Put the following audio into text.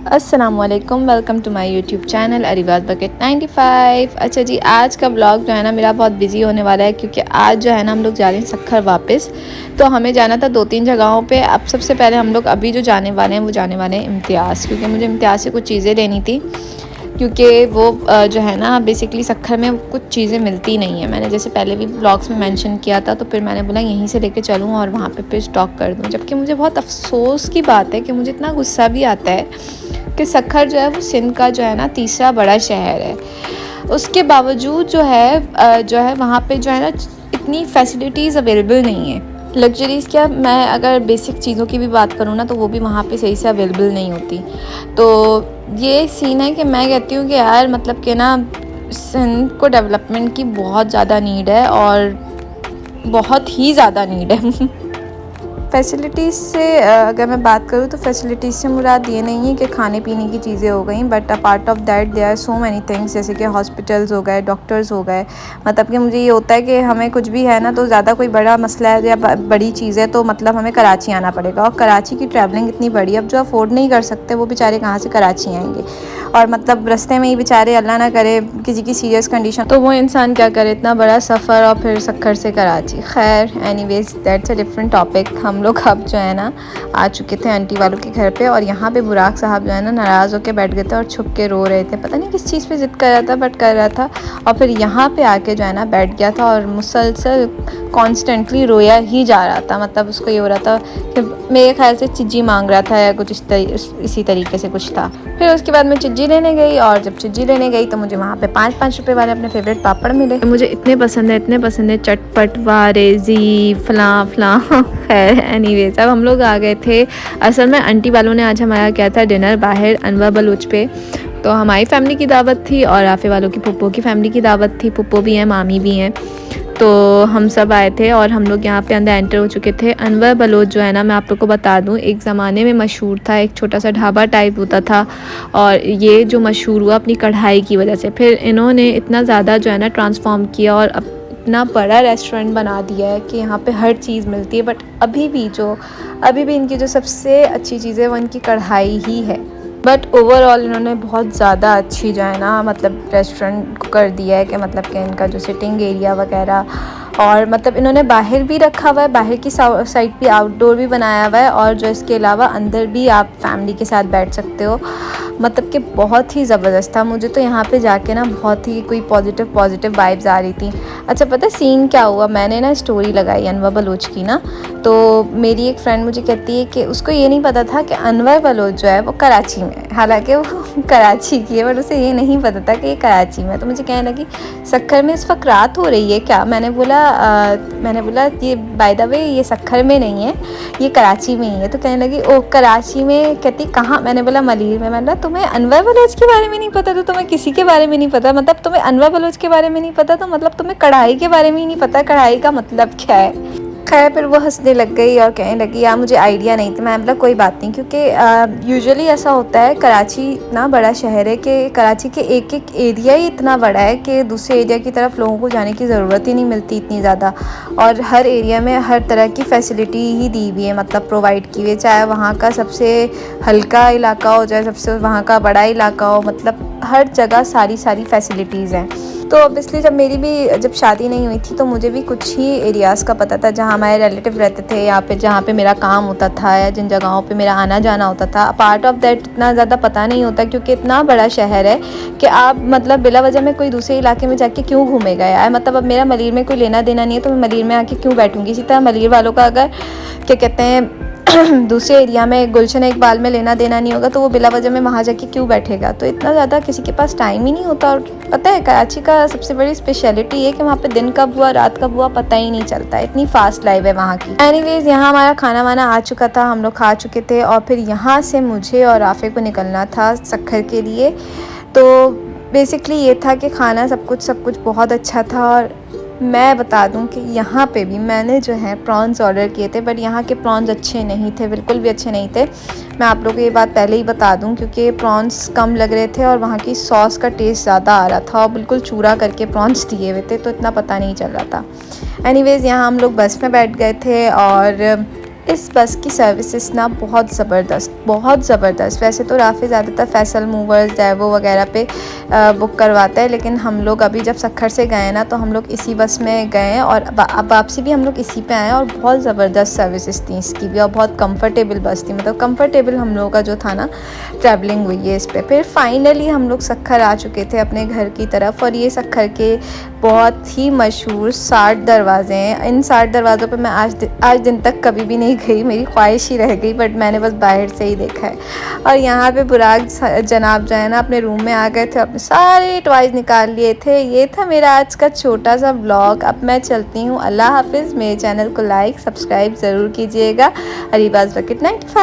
अस्सलामुअलैकुम, welcome to my YouTube channel Arivaj bucket 95। अच्छा जी, आज का ब्लॉग जो है ना मेरा बहुत बिजी होने वाला है क्योंकि आज जो है ना हम लोग जा रहे हैं सक्खर वापस। तो हमें जाना था 2-3 जगहों पे। अब सबसे पहले हम लोग अभी जो जाने वाले हैं वो जाने वाले हैं इम्तियाज़, क्योंकि मुझे इम्तियाज़ से कुछ चीज़ें लेनी थी। क्योंकि वो जो है ना बेसिकली सक्खर में कुछ चीज़ें मिलती नहीं है। मैंने जैसे पहले भी ब्लॉग्स में मेंशन किया था, तो फिर मैंने बोला यहीं से लेके चलूँ और वहाँ पे फिर स्टॉक कर दूँ। जबकि मुझे बहुत अफसोस की बात है कि मुझे इतना गुस्सा भी आता है कि सक्खर जो है वो सिंध का जो है ना तीसरा बड़ा शहर है। उसके बावजूद जो है वहाँ पे जो है ना इतनी फैसिलिटीज़ अवेलेबल नहीं है। लग्जरीज़ क्या, मैं अगर बेसिक चीज़ों की भी बात करूँ ना तो वो भी वहाँ पे सही से अवेलेबल नहीं होती। तो ये सीन है कि मैं कहती हूँ कि यार मतलब कि ना सिंध को डेवलपमेंट की बहुत ज़्यादा नीड है, और बहुत ही ज़्यादा नीड है। फैसिलिटीज़ से अगर मैं बात करूँ तो फैसिलिटीज़ से मुराद ये नहीं है कि खाने पीने की चीज़ें हो गई, but a part of that there are so many things, जैसे कि हॉस्पिटल्स हो गए, डॉक्टर्स हो गए। मतलब कि मुझे ये होता है कि हमें कुछ भी है ना तो ज़्यादा कोई बड़ा मसला है या बड़ी चीज़ है तो मतलब हमें कराची आना पड़ेगा, और कराची की ट्रैवलिंग इतनी बड़ी, अब जो अफोर्ड नहीं कर सकते वो बेचारे कहाँ से कराची आएंगे। और मतलब रास्ते में ही बेचारे अल्लाह ना करे किसी की सीरियस कंडीशन, तो वो इंसान क्या करे, इतना बड़ा सफ़र और फिर सक्खर से कराची। खैर anyways that's a different topic. हम लोग अब जो है ना आ चुके थे आंटी वालों के घर पे, और यहाँ पे बुराक साहब जो है ना नाराज़ होकर बैठ गए थे और छुप के रो रहे थे। पता नहीं किस चीज़ पे ज़िद कर रहा था, बट कर रहा था। और फिर यहाँ पे आके जो है ना बैठ गया था और मुसलसल कॉन्स्टेंटली रोया ही जा रहा था। मतलब उसको ये हो रहा था कि मेरे ख्याल से चिज्जी मांग रहा था या कुछ इसी तरीके से कुछ था। फिर उसके बाद मैं चिज्जी लेने गई, और जब चिज्जी लेने गई तो मुझे वहाँ पे 5-5 रुपए वाले अपने फेवरेट पापड़ मिले। मुझे इतने पसंद है चटपट वारे जी फलां फलां। खैर एनीवेज अब हम लोग आ गए थे। असल में आंटी वालों ने आज हमारा क्या था डिनर बाहर अनवर बलूच पे। तो हमारी फैमिली की दावत थी और आफे वालों की पुप्पो की फैमिली की दावत थी। पुप्पो भी हैं, मामी भी हैं, तो हम सब आए थे और हम लोग यहाँ पे अंदर एंटर हो चुके थे। अनवर बलोच जो है ना, मैं आप लोग को बता दूँ, एक ज़माने में मशहूर था, एक छोटा सा ढाबा टाइप होता था, और ये जो मशहूर हुआ अपनी कढ़ाई की वजह से। फिर इन्होंने इतना ज़्यादा जो है ना ट्रांसफॉर्म किया और अब इतना बड़ा रेस्टोरेंट बना दिया है कि यहाँ पे हर चीज़ मिलती है। बट अभी भी इनकी जो सबसे अच्छी चीज़ है वो इनकी कढ़ाई ही है। बट ओवरऑल इन्होंने बहुत ज़्यादा अच्छी जो है ना मतलब रेस्टोरेंट को कर दिया है कि मतलब कि इनका जो सिटिंग एरिया वगैरह, और मतलब इन्होंने बाहर भी रखा हुआ है, बाहर की साइड भी आउटडोर भी बनाया हुआ है, और जो इसके अलावा अंदर भी आप फैमिली के साथ बैठ सकते हो। मतलब कि बहुत ही ज़बरदस्त था। मुझे तो यहाँ पे जाके ना बहुत ही कोई पॉजिटिव वाइब्स आ रही थी। अच्छा पता है सीन क्या हुआ, मैंने ना स्टोरी लगाई अनवर बलोच की ना, तो मेरी एक फ्रेंड मुझे कहती है कि उसको ये नहीं पता था कि अनवर बलोच जो है वो कराची में है, हालांकि वो कराची की है, बट उसे ये नहीं पता था कि ये कराची में है। तो मुझे कहने लगी सक्खर में इस वक्त रात हो रही है क्या? मैंने बोला ये बाय द वे ये सक्खर में नहीं है, ये कराची में ही है। तो कहने लगी ओ कराची में, कहती कहाँ? मैंने बोला मलीर में। मैंने बोला तुम्हें अनवर बलोच के बारे में नहीं पता तो तुम्हें किसी के बारे में नहीं पता, मतलब तुम्हें अनवर बलोच के बारे में नहीं पता तो मतलब तुम्हें कढ़ाई के बारे में ही नहीं पता, कढ़ाई का मतलब क्या है? खैर फिर वो हंसने लग गई और कहने लगी यार मुझे आइडिया नहीं था। मैं बोला कोई बात नहीं, क्योंकि यूजुअली ऐसा होता है, कराची इतना बड़ा शहर है कि कराची के एक एरिया ही इतना बड़ा है कि दूसरे एरिया की तरफ लोगों को जाने की ज़रूरत ही नहीं मिलती इतनी ज़्यादा। और हर एरिया में हर तरह की फ़ैसिलिटी ही दी हुई है, मतलब प्रोवाइड की हुई है, चाहे वहाँ का सबसे हल्का इलाका हो, चाहे सबसे वहाँ का बड़ा इलाका हो, मतलब हर जगह सारी फैसिलिटीज़ हैं। तो ऑब्वियसली जब शादी नहीं हुई थी तो मुझे भी कुछ ही एरियाज़ का पता था जहाँ हमारे रिलेटिव रहते थे, यहाँ पे जहाँ पे मेरा काम होता था या जिन जगहों पे मेरा आना जाना होता था। पार्ट ऑफ दैट इतना ज़्यादा पता नहीं होता क्योंकि इतना बड़ा शहर है कि आप मतलब बिला वजह में कोई दूसरे इलाके में जाके क्यों घूमेगा यार। मतलब अब मेरा मलीर में कोई लेना देना नहीं है तो मैं मलीर में आके क्यों बैठूँगी। इसी तरह मलीर वालों का अगर क्या कहते हैं दूसरे एरिया में गुलशन इकबाल में लेना देना नहीं होगा तो वो बिला वजह में वहाँ जाके क्यों बैठेगा। तो इतना ज़्यादा किसी के पास टाइम ही नहीं होता। और पता है कराची का सबसे बड़ी स्पेशलिटी है कि वहाँ पे दिन कब हुआ रात कब हुआ पता ही नहीं चलता, इतनी फास्ट लाइफ है वहाँ की। एनीवेज यहाँ हमारा खाना वाना आ चुका था, हम लोग खा चुके थे, और फिर यहाँ से मुझे और आफे को निकलना था सक्खर के लिए। तो बेसिकली ये था कि खाना सब कुछ बहुत अच्छा था। और मैं बता दूं कि यहाँ पे भी मैंने जो है प्रॉन्स ऑर्डर किए थे, बट यहाँ के प्रॉन्स अच्छे नहीं थे, बिल्कुल भी अच्छे नहीं थे। मैं आप लोगों को ये बात पहले ही बता दूं क्योंकि प्रॉन्स कम लग रहे थे और वहाँ की सॉस का टेस्ट ज़्यादा आ रहा था, और बिल्कुल चूरा करके प्रॉन्स दिए हुए थे, तो इतना पता नहीं चल रहा था। एनीवेज़ यहाँ हम लोग बस में बैठ गए थे और इस बस की सर्विसेज ना बहुत ज़बरदस्त। वैसे तो राफी ज़्यादातर फैसल मूवर्स डेवो वगैरह पे बुक करवाता है, लेकिन हम लोग अभी जब सक्खर से गए ना तो हम लोग इसी बस में गए हैं और अब वापसी भी हम लोग इसी पे आए हैं। और बहुत ज़बरदस्त सर्विसेज थी इसकी भी और बहुत कंफर्टेबल बस थी, मतलब कंफर्टेबल हम लोगों का जो था ना ट्रैवलिंग हुई है इस पर। फिर फाइनली हम लोग सक्खर आ चुके थे अपने घर की तरफ। और ये सक्खर के बहुत ही मशहूर 60 दरवाजे हैं। इन 60 दरवाज़ों पे मैं आज दिन तक कभी भी नहीं गई, मेरी ख्वाहिश ही रह गई, बट मैंने बस बाहर से ही देखा है। और यहाँ पे बुराक जनाब जो है ना अपने रूम में आ गए थे, अपने सारे टॉयज़ निकाल लिए थे। ये था मेरा आज का छोटा सा व्लॉग। अब मैं चलती हूँ, अल्लाह हाफिज़। मेरे चैनल को लाइक सब्सक्राइब ज़रूर कीजिएगा। अरीबाज़ बकेट 95।